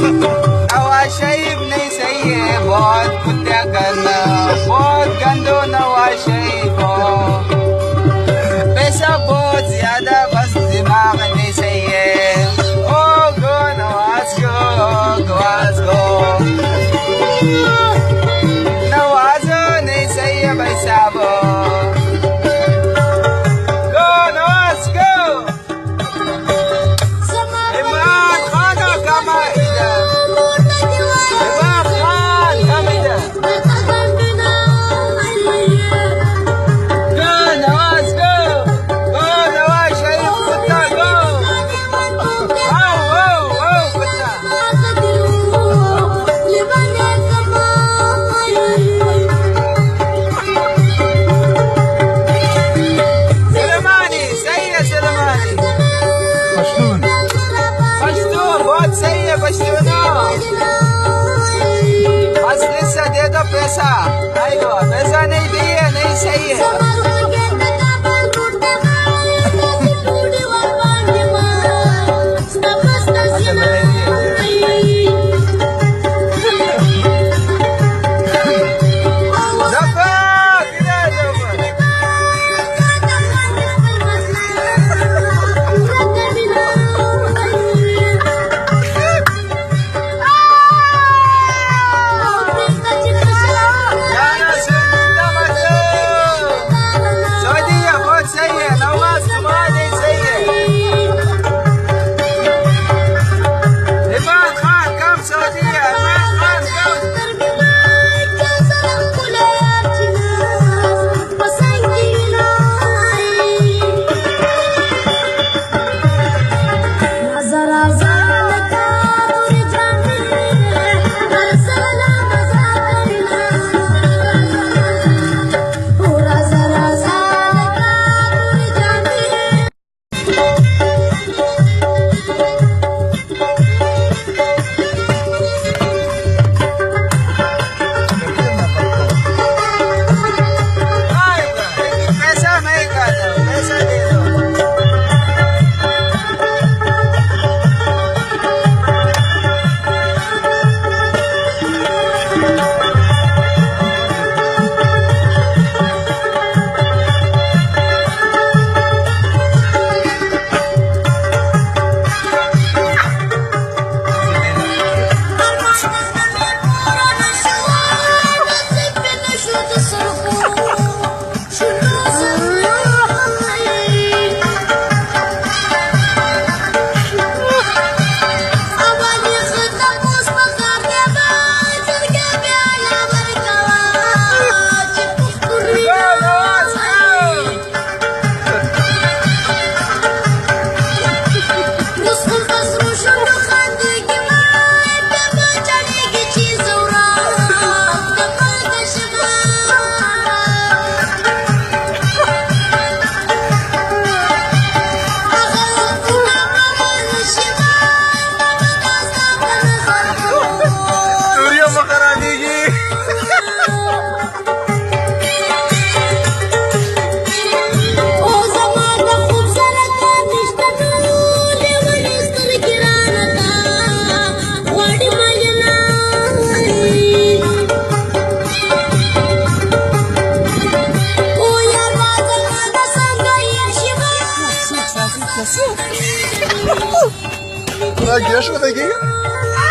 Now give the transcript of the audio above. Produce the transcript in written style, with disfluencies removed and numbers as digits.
नवा शहीब नहीं सही है, बहुत कुत्ता करना, बहुत गंदो नवा शहीब हो। पैसा बहुत ज्यादा, बस दिमाग नहीं सही है। ओ गो नवाज गो, नवाज गो, नवाजो नहीं सही है भाई साहब। गो नवाज गो। इमरान खान कम इधर, इमरान खान कम इधर। गो नवाज गो, गो नवाज शरीफ कुत्ता गो। आओ आओ आओ कुत्ता। सलेमानी सही है, सलेमानी पश्तून पश्तून बहुत सही है, पश्तूनो। बस लिस्सा दे दो पैसा, आइगो पैसा नहीं दिए नहीं सही है। Rajesh, what are you?